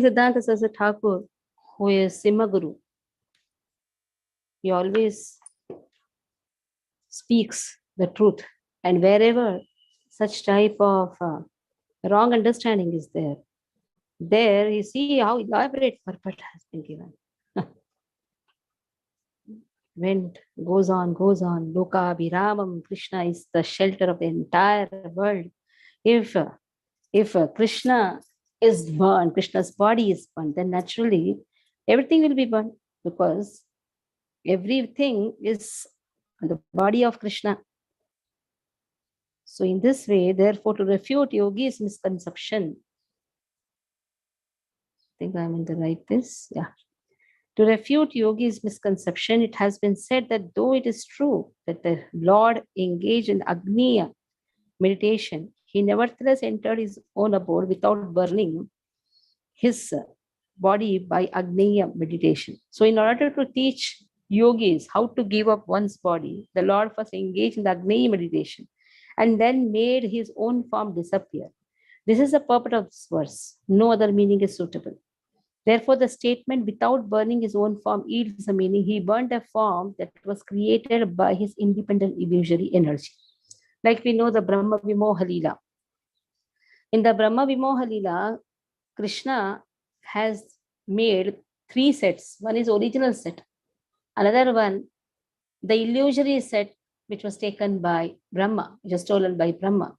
Siddhanta Saraswati Thakur, who is Simaguru, he always speaks the truth. And wherever such type of wrong understanding is there, there you see how elaborate purport has been given. When goes on, Loka Viramam, Krishna is the shelter of the entire world. If Krishna is burned, Krishna's body is burned, then naturally everything will be burned, because everything is on the body of Krishna. So in this way, therefore, to refute yogi's misconception, I think I'm in the right place. Yeah. To refute yogi's misconception, it has been said that though it is true that the Lord engaged in Agniya meditation, he nevertheless entered his own abode without burning his body by Agniya meditation. So in order to teach yogis how to give up one's body, the Lord first engaged in the Agniya meditation and then made his own form disappear. This is the purport of this verse. No other meaning is suitable. Therefore, the statement without burning his own form yields the meaning he burned a form that was created by his independent illusory energy. Like we know the Brahma Vimoha Leela. In the Brahma Vimoha Leela, Krishna has made 3 sets. One is original set. Another one, the illusory set, which was taken by Brahma, which was stolen by Brahma.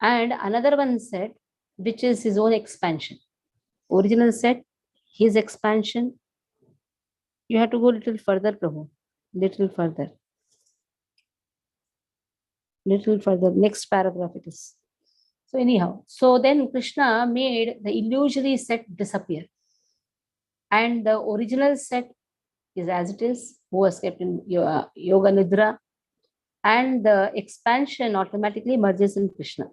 And another one set, which is his own expansion. Original set, his expansion. You have to go a little further, Prabhu. Little further. Little further. Next paragraph it is. So anyhow, so then Krishna made the illusory set disappear. And the original set is as it is, who was kept in Yoga Nidra. And the expansion automatically merges in Krishna.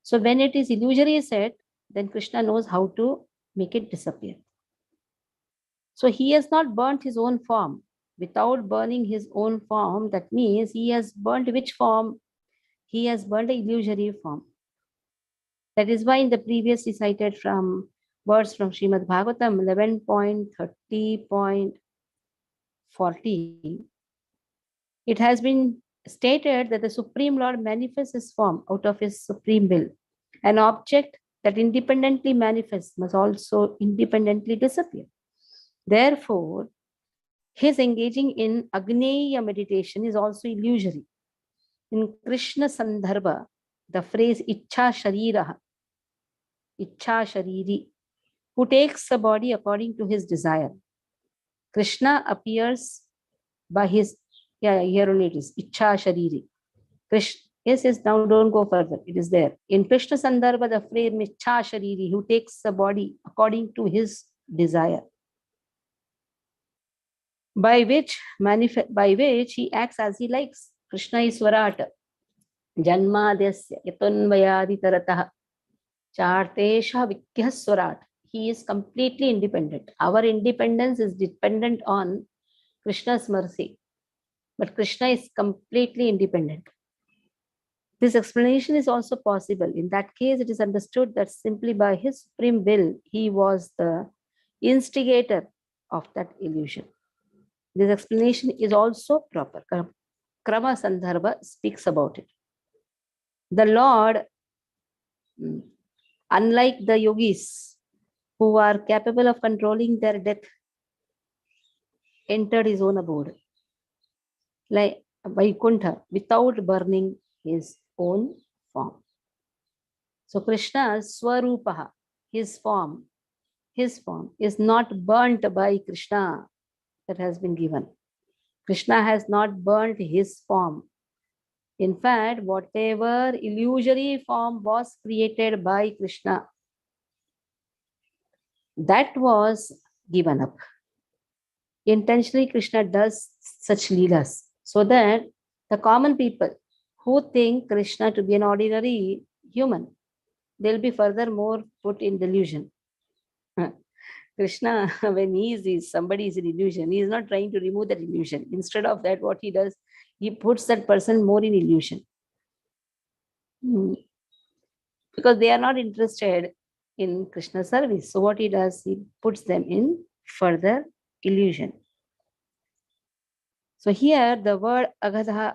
So when it is illusory set, then Krishna knows how to make it disappear. So he has not burnt his own form. Without burning his own form, that means he has burnt which form? He has burnt the illusory form. That is why in the previously cited from words from Srimad Bhagavatam 11.30.40, it has been stated that the Supreme Lord manifests his form out of his supreme will. An object that independently manifests must also independently disappear. Therefore, his engaging in Agneya meditation is also illusory. In Krishna Sandarbha, the phrase Ichha Sharira, Ichha Shariri, who takes the body according to his desire. Krishna appears by his, here only it is, Ichha Shariri. Krishna, yes, now don't go further, it is there. In Krishna Sandarbha, the phrase Ichha Shariri, who takes the body according to his desire. By which he acts as he likes. Krishna is Swarata. Janmadesya yatunvayadi taratah chartesha vikyah swarat. He is completely independent. Our independence is dependent on Krishna's mercy. But Krishna is completely independent. This explanation is also possible. In that case, it is understood that simply by his supreme will, he was the instigator of that illusion. This explanation is also proper. Krama Sandarbha speaks about it. The Lord, unlike the yogis who are capable of controlling their death, entered his own abode, like Vaikuntha, without burning his own form. So Krishna's Swarupaha, his form is not burnt by Krishna that has been given. Krishna has not burnt his form. In fact, whatever illusory form was created by Krishna, that was given up. Intentionally, Krishna does such leelas so that the common people who think Krishna to be an ordinary human, they'll be furthermore put in delusion. Krishna, when somebody is in illusion, he is not trying to remove that illusion. Instead of that, what he does, he puts that person more in illusion. Because they are not interested in Krishna's service. So what he does, he puts them in further illusion. So here the word agadha,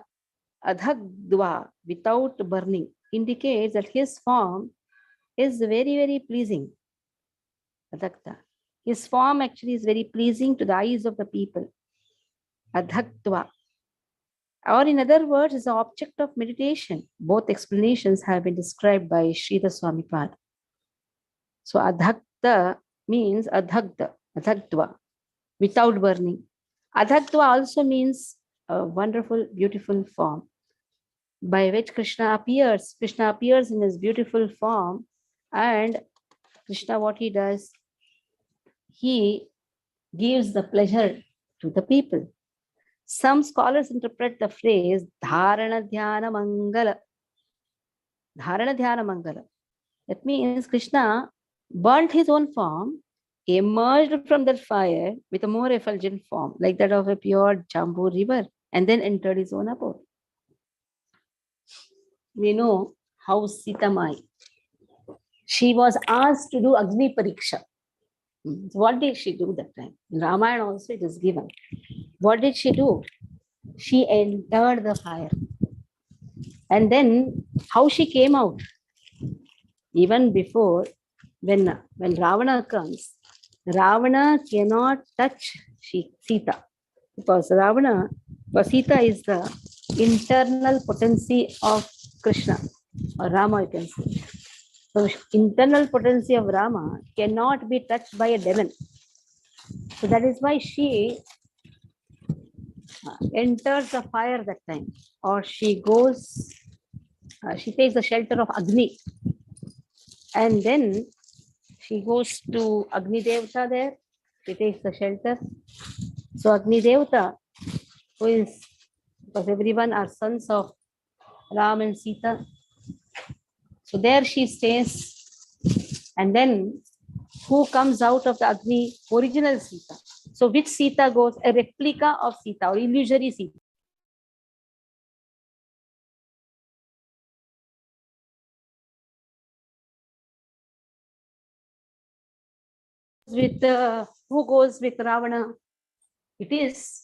adhagdva, without burning, indicates that his form is very, very pleasing. Adhagda. His form actually is very pleasing to the eyes of the people. Adhagdva. Or in other words, is the object of meditation. Both explanations have been described by Sridhar Swamipad. So adhagda means adhagda, adhagdva, without burning. Adhagdva also means a wonderful, beautiful form by which Krishna appears. Krishna appears in his beautiful form, and Krishna, what he does, he gives the pleasure to the people. Some scholars interpret the phrase Dharana Dhyana Mangala. Dharana Dhyana Mangala. That means Krishna burnt his own form, emerged from that fire with a more effulgent form, like that of a pure Jambu river, and then entered his own abode. We know how Sita Mai, she was asked to do Agni Pariksha. So what did she do that time? In Ramayana also it is given. What did she do? She entered the fire. And then how she came out? Even before, when Ravana comes, Ravana cannot touch Sita. Because Sita is the internal potency of Krishna, or Rama, you can say. So internal potency of Rama cannot be touched by a demon. So that is why she enters the fire that time, or she goes, she takes the shelter of Agni, and then she goes to Agni Devata there. She takes the shelter. So Agni Devata, who is, because everyone are sons of Ram and Sita. So there she stays. And then who comes out of the Agni? Original Sita. So which Sita goes? A replica of Sita, or illusory Sita. With who goes with Ravana? It is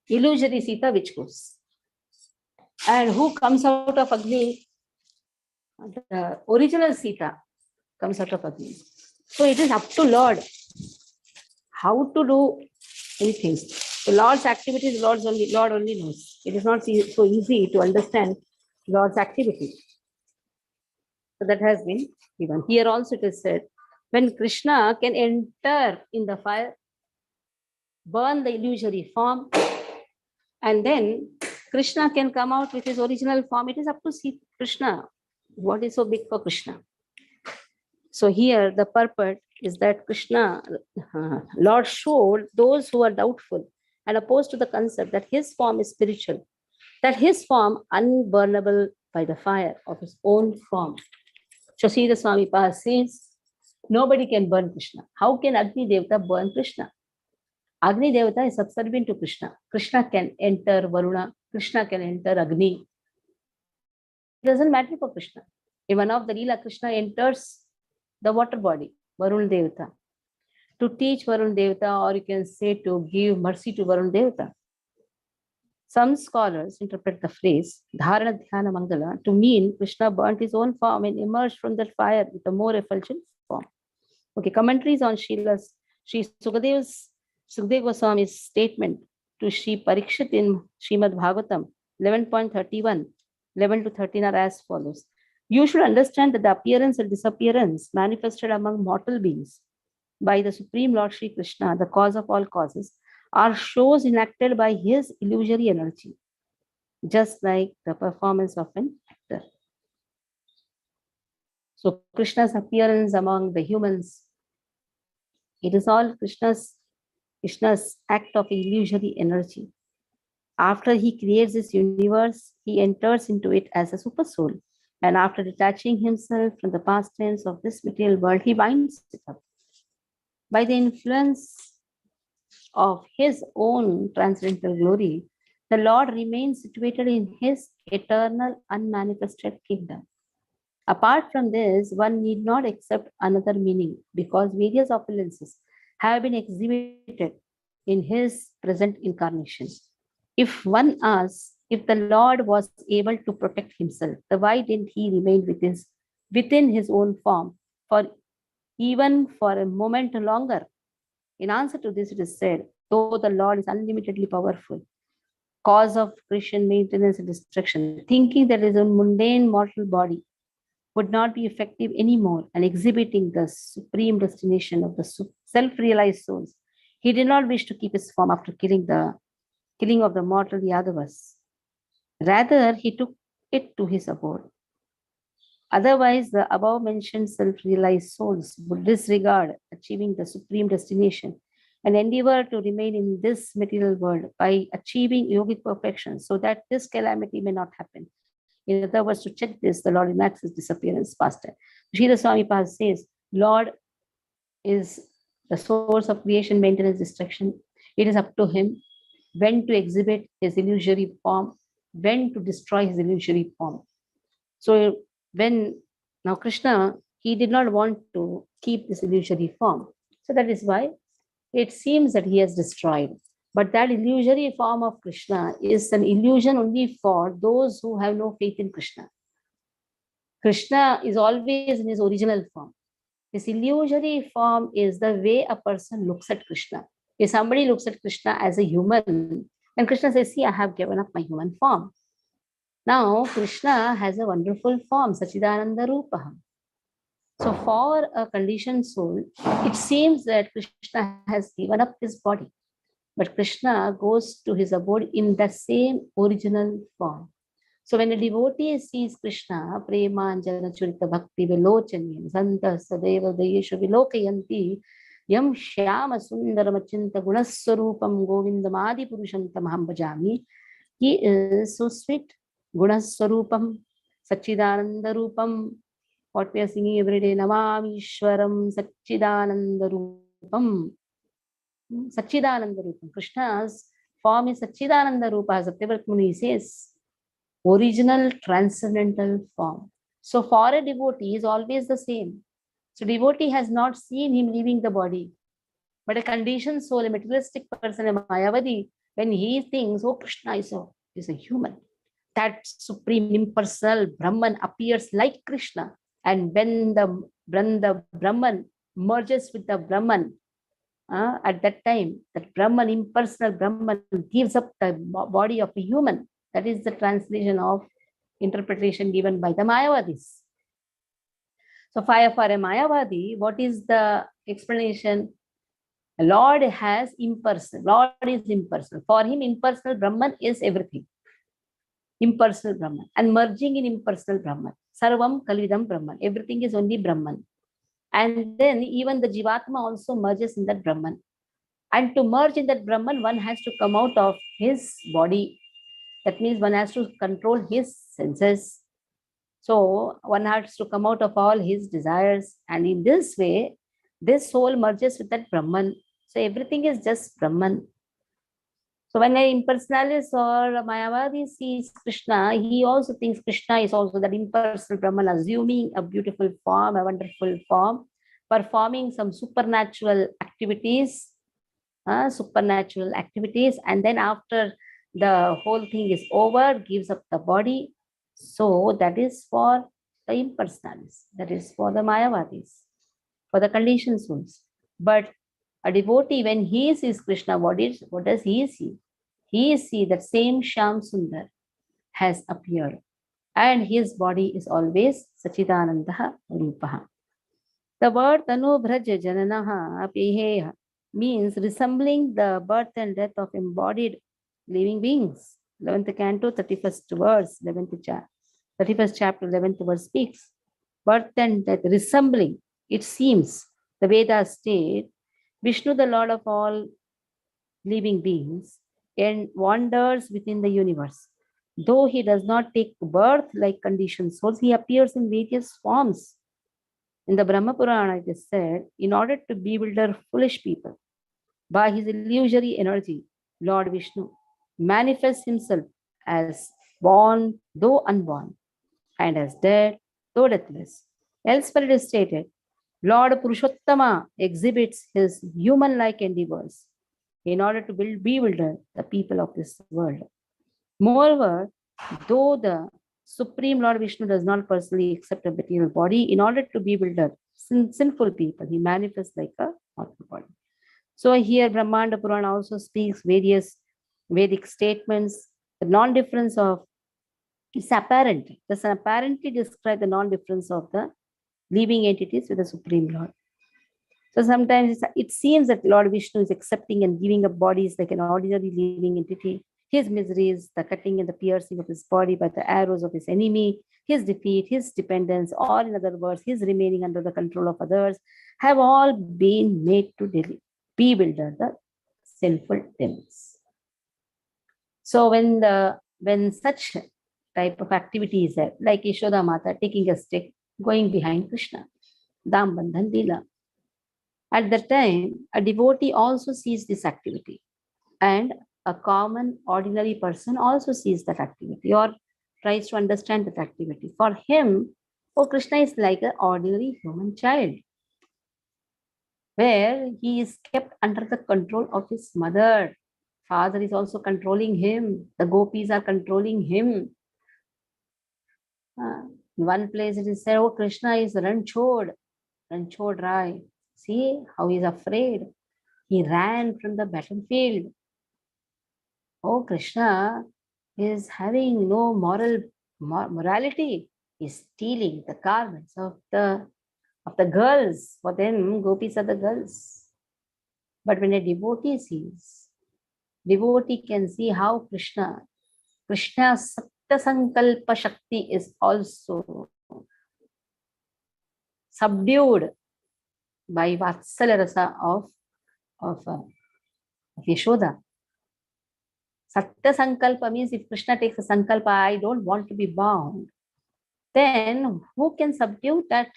illusory Sita which goes. And who comes out of Agni? The original Sita comes out of Agni. So it is up to Lord how to do anything. So Lord's activities, Lord only knows. It is not so easy to understand Lord's activity. So that has been given. Here also it is said, when Krishna can enter in the fire, burn the illusory form, and then Krishna can come out with his original form. It is up to see Krishna. What is so big for Krishna? So here the purport is that Krishna, Lord showed those who are doubtful and opposed to the concept that his form is spiritual, that his form unburnable by the fire of his own form. Sridhar Swamipad says, nobody can burn Krishna. How can Agni Devata burn Krishna? Agni Devata is subservient to Krishna. Krishna can enter Varuna. Krishna can enter Agni. It doesn't matter for Krishna. In one of the Leela, Krishna enters the water body, Varun Devata, to teach Varun Devata, or you can say to give mercy to Varun Devata. Some scholars interpret the phrase Dharana Dhyana Mangala to mean Krishna burnt his own form and emerged from that fire with a more effulgent form. Okay, commentaries on Sri Sukadeva Goswami's statement to Sri Parikshit in Srimad Bhagavatam 11.31, 11 to 13 are as follows. You should understand that the appearance and disappearance manifested among mortal beings by the Supreme Lord Sri Krishna, the cause of all causes, are shows enacted by his illusory energy, just like the performance of an actor. So Krishna's appearance among the humans, it is all Krishna's act of illusory energy. After he creates this universe, he enters into it as a super soul. And after detaching himself from the pastimes of this material world, he winds it up. By the influence of his own transcendental glory, the Lord remains situated in his eternal unmanifested kingdom, Apart from this, one need not accept another meaning because various opulences have been exhibited in his present incarnation. If one asks if the Lord was able to protect himself, then why didn't he remain within his own form for even for a moment longer? In answer to this, it is said, though the Lord is unlimitedly powerful, cause of creation, maintenance, and destruction, thinking that his own mundane mortal body would not be effective anymore and exhibiting the supreme destination of the self-realized souls, he did not wish to keep his form after killing of the mortal Yadavas. Rather, he took it to his abode. Otherwise, the above mentioned self-realized souls would disregard achieving the supreme destination and endeavor to remain in this material world by achieving yogic perfection so that this calamity may not happen. In other words, to check this, the Lord enacts his disappearance faster. Srila Swami Pad says, Lord is the source of creation, maintenance, destruction. It is up to him when to exhibit his illusory form, when to destroy his illusory form. So when now Krishna, he did not want to keep this illusory form. So that is why it seems that he has destroyed. But that illusory form of Krishna is an illusion only for those who have no faith in Krishna. Krishna is always in his original form. This illusory form is the way a person looks at Krishna. If somebody looks at Krishna as a human, then Krishna says, see, I have given up my human form. Now, Krishna has a wonderful form, Sachidananda Rupaham. So for a conditioned soul, it seems that Krishna has given up his body. But Krishna goes to his abode in the same original form. So when a devotee sees Krishna, Premanjana Churita Bhakti Vilochanyam, Santa Sadeva Dayesha Vilokayanti, Yam Shyama Sundaramachinta Gunaswarupam Govindamadi Purushantam Hambajami, he is so sweet. Gunaswarupam, Sachidananda Rupam, what we are singing every day, Namamishwaram Sachidananda Rupam. Sachidananda Rupam. Krishna's form is Sachidananda Rupa, as Satyavrat Muni says, original transcendental form. So for a devotee is always the same. So devotee has not seen him leaving the body. But a conditioned soul, a materialistic person, a Mayavadi, when he thinks, oh, Krishna is a human, that supreme impersonal Brahman appears like Krishna. And when the Brahman merges with the Brahman, at that time, that Brahman, impersonal Brahman, gives up the body of a human. That is the translation of interpretation given by the Mayavadis. So for a Mayavadi, what is the explanation? Lord has impersonal. Lord is impersonal. For him, impersonal Brahman is everything. Impersonal Brahman. And merging in impersonal Brahman. Sarvam Kalvidam Brahman. Everything is only Brahman. And then even the Jivatma also merges in that Brahman. And to merge in that Brahman, one has to come out of his body. That means one has to control his senses. So one has to come out of all his desires. And in this way, this soul merges with that Brahman. So everything is just Brahman. So when an impersonalist or a Mayavadi sees Krishna, he also thinks Krishna is also that impersonal Brahman, assuming a beautiful form, a wonderful form, performing some supernatural activities, and then after the whole thing is over, gives up the body. So that is for the impersonalists, that is for the Mayavadis, for the conditioned souls. But a devotee, when he sees Krishna, what does he see? He sees that same Shyam Sundar has appeared, and his body is always Sachidananda Rupaha. The word Tanu Braj Jananaha Apiheha means resembling the birth and death of embodied living beings. 11th canto, 31st verse, 31st chapter, 11th verse speaks. Birth and death, resembling, it seems, the Vedas state, Vishnu, the Lord of all living beings, and wanders within the universe. Though he does not take birth like conditioned souls, he appears in various forms. In the Brahma Purana, it is said, in order to bewilder foolish people, by his illusory energy, Lord Vishnu manifests himself as born though unborn, and as dead though deathless. Elsewhere it is stated, Lord Purushottama exhibits his human-like endeavors in order to bewilder the people of this world. Moreover, though the Supreme Lord Vishnu does not personally accept a material body, in order to bewilder sinful people, he manifests like a mortal body. So here Brahmanda Purana also speaks various Vedic statements. The non-difference of it's apparent. Does apparently describe the non-difference of the living entities with the Supreme Lord. So sometimes it seems that Lord Vishnu is accepting and giving up bodies like an ordinary living entity. His miseries, the cutting and the piercing of his body by the arrows of his enemy, his defeat, his dependence, or in other words, his remaining under the control of others, have all been made to bewilder the sinful demons. So when such type of activity is there, like Yashoda Mata taking a stick, going behind Krishna, Dam Bandhan Leela. At that time, a devotee also sees this activity, and a common, ordinary person also sees that activity or tries to understand that activity. For him, oh, Krishna is like an ordinary human child, where he is kept under the control of his mother. Father is also controlling him. The gopis are controlling him. In one place it is said, oh, Krishna is Ranchod Rai. See how he is afraid. He ran from the battlefield. Oh, Krishna is having no morality. He's stealing the garments of the girls. For them, gopis are the girls. But when a devotee sees, devotee can see how Krishna's Satya Sankalpa Shakti is also subdued by Vatsalya Rasa of Yashoda. Satya Sankalpa means if Krishna takes a Sankalpa, I don't want to be bound, then who can subdue that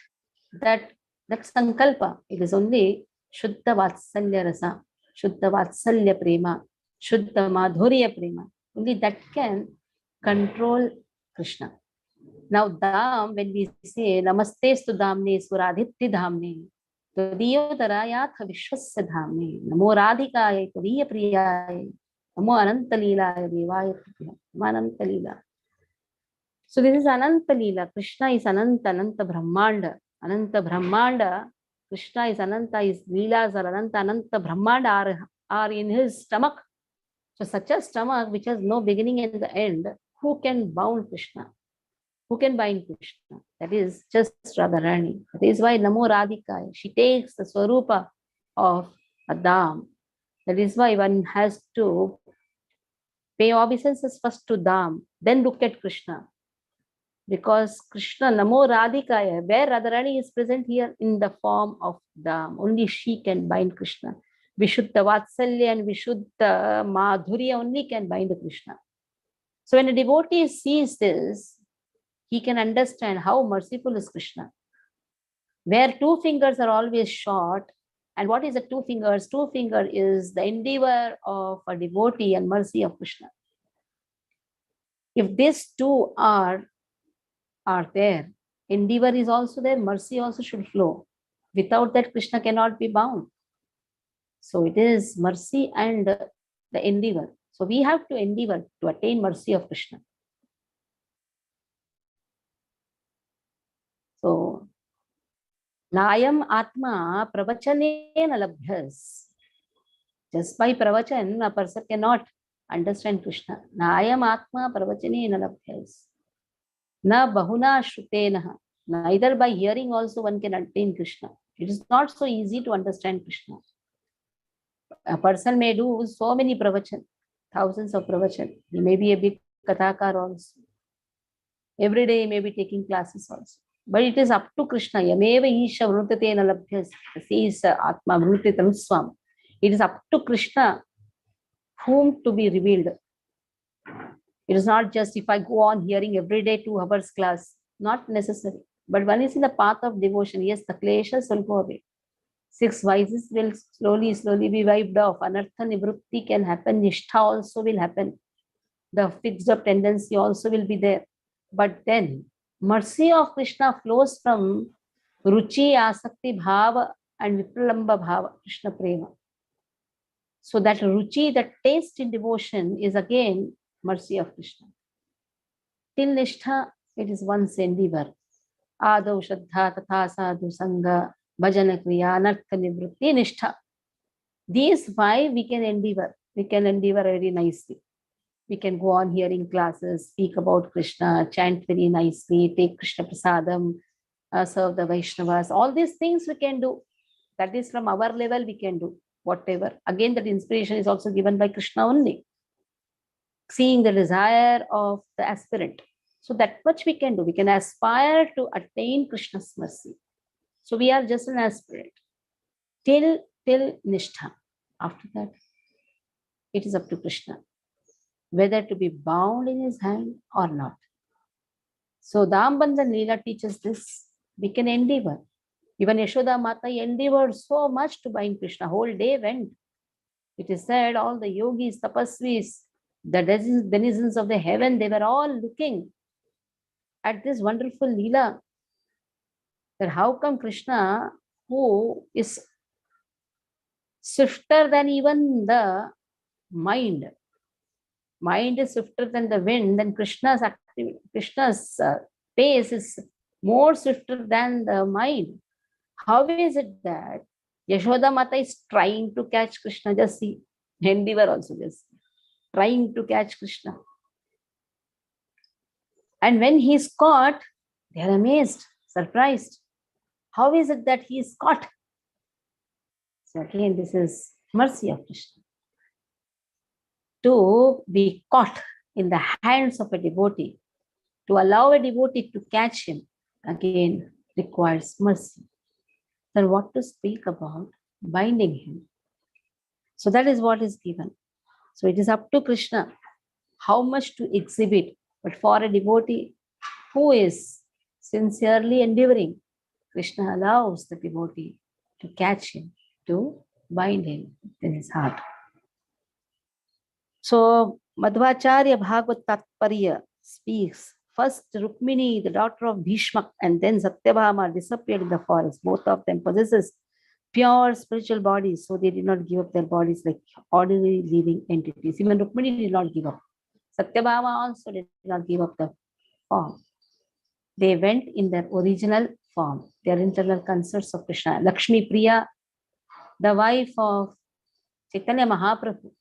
Sankalpa? It is only Shuddha Vatsalya Rasa, Shuddha Vatsalya Prema, Shuddha Madhurya Prema. Only that can control Krishna. Now, Dham, when we say Namaste Stu Dhamne Suradhiti Dhamne, Tadiyo Tarayatha Vishwasya Dhamne, Namo Radhikaya Tadiya Priyaya, Namo Ananta Leelaya Devaya Ananta Leela. So this is Ananta Leela. Krishna is Ananta Brahmanda. Ananta Brahmanda, Krishna is Ananta, his Leelas are Ananta Brahmanda are in his stomach. So such a stomach which has no beginning and the end, who can bound Krishna? Who can bind Krishna? That is just Radharani. That is why Namo Radhikaya, she takes the Swarupa of Dham. That is why one has to pay obeisances first to Dham, then look at Krishna. Because Krishna, Namo Radhikaya, where Radharani is present here in the form of Dham, only she can bind Krishna. Vishuddha Vatsalya and Vishuddha Madhurya only can bind Krishna. So when a devotee sees this, he can understand how merciful is Krishna. Where two fingers are always short, and what is the two fingers? Two finger is the endeavor of a devotee and mercy of Krishna. If these two are there, endeavor is also there, mercy also should flow. Without that, Krishna cannot be bound. So it is mercy and the endeavor. So we have to endeavor to attain mercy of Krishna. So, Nayam Atma Pravachanena Labhyas. Just by Pravachan, a person cannot understand Krishna. Nayam Atma Pravachanena Labhyas. Na Bahuna Shrutena. Neither by hearing also one can attain Krishna. It is not so easy to understand Krishna. A person may do so many pravachan, thousands of pravachan. He may be a big kathakar also. Every day he may be taking classes also. But it is up to Krishna. Yameva Isha Vrutatena Labhyas. Says Atma Vrutitanuswam. It is up to Krishna whom to be revealed. It is not just if I go on hearing every day 2 hours class. Not necessary. But one is in the path of devotion. Yes, the kleshas will go away. 6 vices will slowly be wiped off. Anartha nivrutti can happen. Nishtha also will happen. The fixed up tendency also will be there. But then Mercy of Krishna flows from Ruchi, Asakti, Bhava and Vipralamba Bhava, Krishna Prema. So that Ruchi, that taste in devotion is again mercy of Krishna. Till Nishtha, it is one's endeavor. Ado Shraddha, Tatha Sadhu Sangha, Bhajana Kriya, Nartha Nivritti, Nishtha. These five we can endeavor. We can endeavor very nicely. We can go on hearing classes, speak about Krishna, chant very nicely, take Krishna Prasadam, serve the Vaishnavas. All these things we can do. That is from our level we can do. Whatever. Again, that inspiration is also given by Krishna only. Seeing the desire of the aspirant. So that much we can do. We can aspire to attain Krishna's mercy. So we are just an aspirant. Till Nishtha. After that, it is up to Krishna whether to be bound in his hand or not. So Dambandhan Leela teaches this. We can endeavor. Even Yashoda Mata endeavored so much to bind Krishna. Whole day went. It is said all the yogis, tapasvis, the denizens of the heaven, they were all looking at this wonderful Leela. That how come Krishna, who is swifter than even the mind is swifter than the wind, then Krishna's activity, Krishna's pace is more swifter than the mind. How is it that Yashoda Mata is trying to catch Krishna? Just see, endeavor also just see. Trying to catch Krishna. And when he is caught, they are amazed, surprised. How is it that he is caught? So again, this is mercy of Krishna. To be caught in the hands of a devotee, to allow a devotee to catch him, again requires mercy. Then what to speak about binding him? So that is what is given. So it is up to Krishna how much to exhibit. But for a devotee who is sincerely endeavoring, Krishna allows the devotee to catch him, to bind him in his heart. So Madhvacharya Bhagavat Tatparya speaks. First Rukmini, the daughter of Bhishma, and then Satyabhama disappeared in the forest. Both of them possesses pure spiritual bodies, so they did not give up their bodies like ordinary living entities. Even Rukmini did not give up. Satyabhama also did not give up the form. They went in their original form, their internal concerts of Krishna. Lakshmi Priya, the wife of Caitanya Mahaprabhu,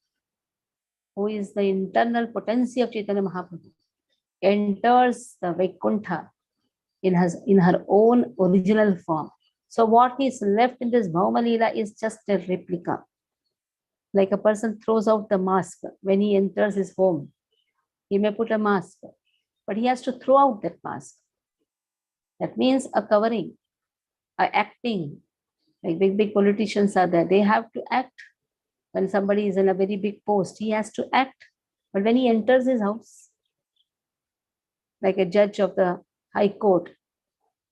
who is the internal potency of Chaitanya Mahaprabhu, enters the Vaikuntha in her own original form. So what is left in this Bhauma Leela is just a replica. Like a person throws out the mask when he enters his home. He may put a mask, but he has to throw out that mask. That means a covering, a acting. Like big politicians are there. They have to act. When somebody is in a very big post, he has to act. But when he enters his house, like a judge of the High Court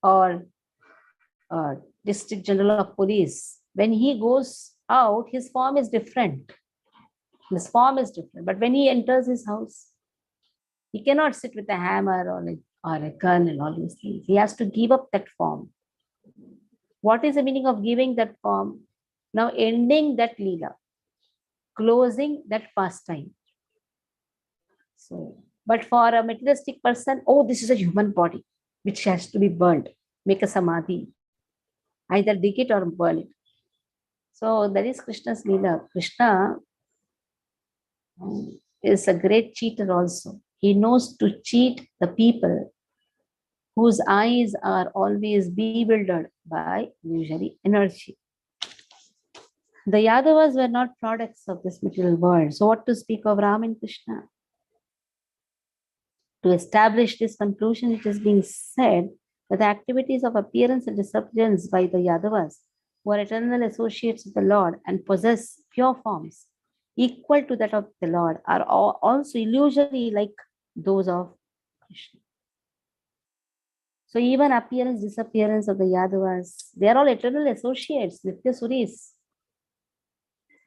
or District General of Police, when he goes out, his form is different. His form is different. But when he enters his house, he cannot sit with a hammer or a gun and all these things. He has to give up that form. What is the meaning of giving that form? Now ending that Leela, closing that pastime. So, but for a materialistic person, oh, this is a human body which has to be burned. Make a samadhi. Either dig it or burn it. So that is Krishna's Leela. Krishna is a great cheater also. He knows to cheat the people whose eyes are always bewildered by illusory energy. The Yadavas were not products of this material world. So what to speak of Ram and Krishna? To establish this conclusion, it is being said that the activities of appearance and disappearance by the Yadavas, who are eternal associates of the Lord and possess pure forms equal to that of the Lord, are also illusory like those of Krishna. So even appearance, disappearance of the Yadavas, they are all eternal associates, Nitya Suris.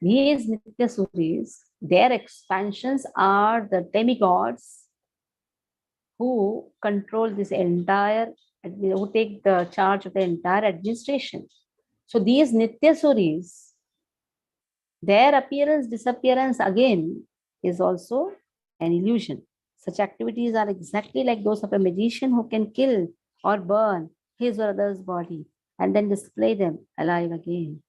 These Nitya Suris, their expansions are the demigods who control this entire, who take the charge of the entire administration. So these Nityasuris, their appearance, disappearance again is also an illusion. Such activities are exactly like those of a magician who can kill or burn his or other's body and then display them alive again.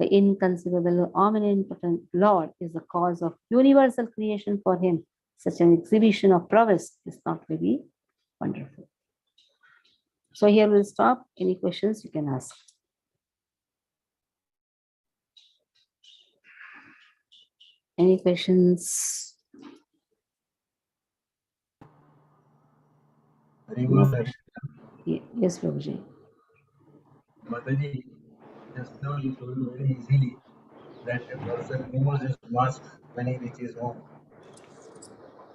The inconceivable, omnipotent Lord is the cause of universal creation for him. Such an exhibition of prowess is not very wonderful. So here we'll stop. Any questions you can ask. Any questions? Very good. Yes, Prabhuji. Mataji, just now you told very easily that a person removes his mask when he reaches home.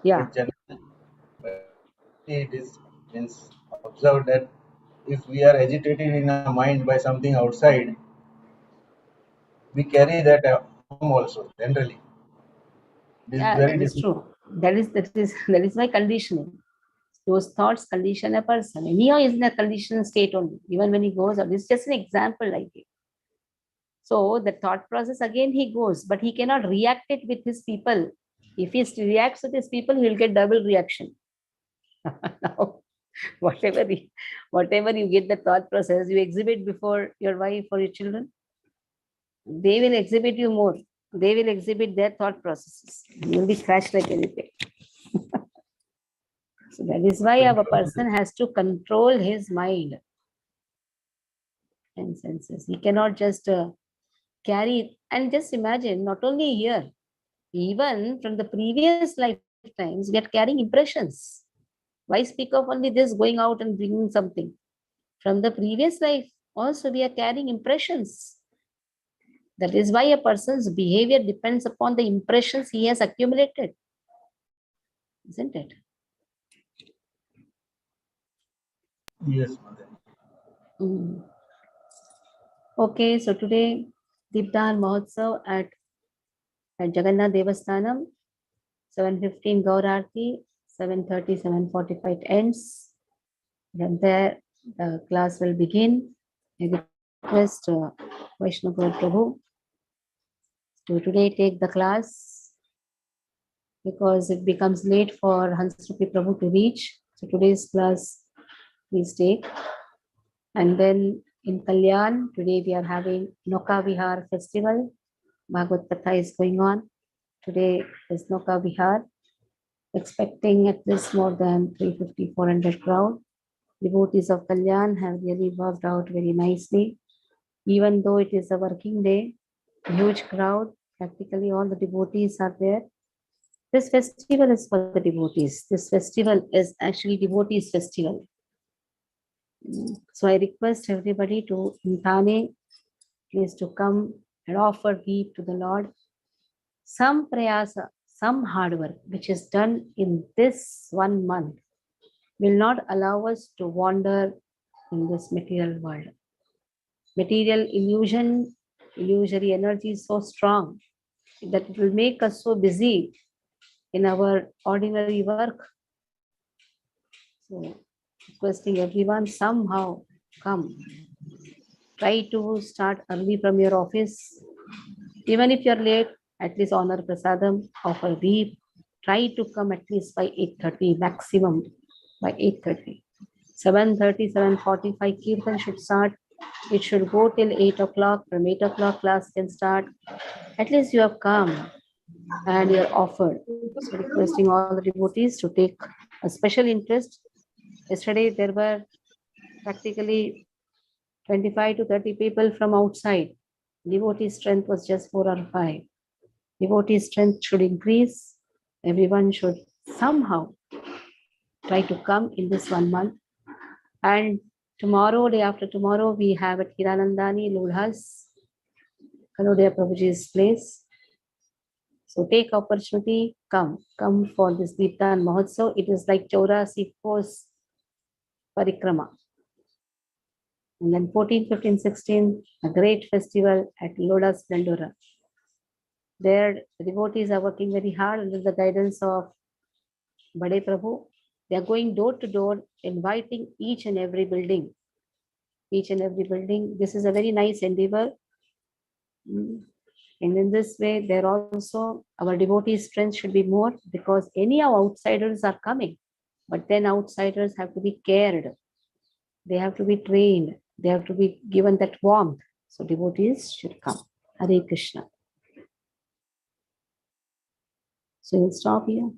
Yeah. But generally, it is means observed that if we are agitated in our mind by something outside, we carry that home also. Generally, it is Yeah, very that is difficult. true. That is my conditioning. Those thoughts condition a person. Anyhow, is in a conditioned state only. Even when he goes out, this is just an example I give. So the thought process again he goes, but he cannot react it with his people. If he reacts with his people, he will get double reaction. Now, whatever you get the thought process, you exhibit before your wife or your children, they will exhibit you more. They will exhibit their thought processes. You will be crushed like anything. So that is why our person has to control his mind and senses. He cannot just carry, and just imagine, not only here, even from the previous lifetimes, we are carrying impressions. Why speak of only this going out and bringing something? From the previous life, also we are carrying impressions. That is why a person's behavior depends upon the impressions he has accumulated. Isn't it? Yes, Mataji. Mm. Okay, so today, Deepdhan Mahotsav at Jagannath Devasthanam, 7:15 Gaur Aarti, 7:30, 7:45 it ends. Then there, the class will begin. I request Vaishnav Prabhu to today take the class because it becomes late for Hansrupi Prabhu to reach. So today's class, please take. And then in Kalyan, today we are having Noka Vihar festival. Bhagavad Katha is going on. Today is Noka Vihar, expecting at least more than 350-400 crowd. Devotees of Kalyan have really worked out very nicely. Even though it is a working day, huge crowd, practically all the devotees are there. This festival is for the devotees. This festival is actually devotees festival. So I request everybody to in Thane, please to come and offer deep to the Lord. Some prayasa, some hard work which is done in this 1 month will not allow us to wander in this material world. Material illusion, illusory energy is so strong that it will make us so busy in our ordinary work. So, requesting everyone somehow come. Try to start early from your office. Even if you're late, at least honor prasadam, offer deep. Try to come at least by 8:30, maximum by 8:30. 7:30, 7:45 Kirtan should start. It should go till 8 o'clock. From 8 o'clock, class can start. At least you have come and you're offered. So, requesting all the devotees to take a special interest. Yesterday, there were practically 25 to 30 people from outside. Devotee strength was just 4 or 5. Devotee strength should increase. Everyone should somehow try to come in this 1 month. And tomorrow, day after tomorrow, we have at Hiranandani, Lodhas, Kanodia Prabhuji's place. So take opportunity, come for this Deepdhan Mahotsav. It is like Chaurasi Course Parikrama. And then 14, 15, 16, a great festival at Loda Splendora. There, the devotees are working very hard under the guidance of Bade Prabhu. They are going door to door, inviting each and every building. Each and every building. This is a very nice endeavor. And in this way, there also our devotees' strength should be more, because any outsiders are coming. But then outsiders have to be cared. They have to be trained. They have to be given that warmth. So devotees should come. Hare Krishna. So we'll stop here.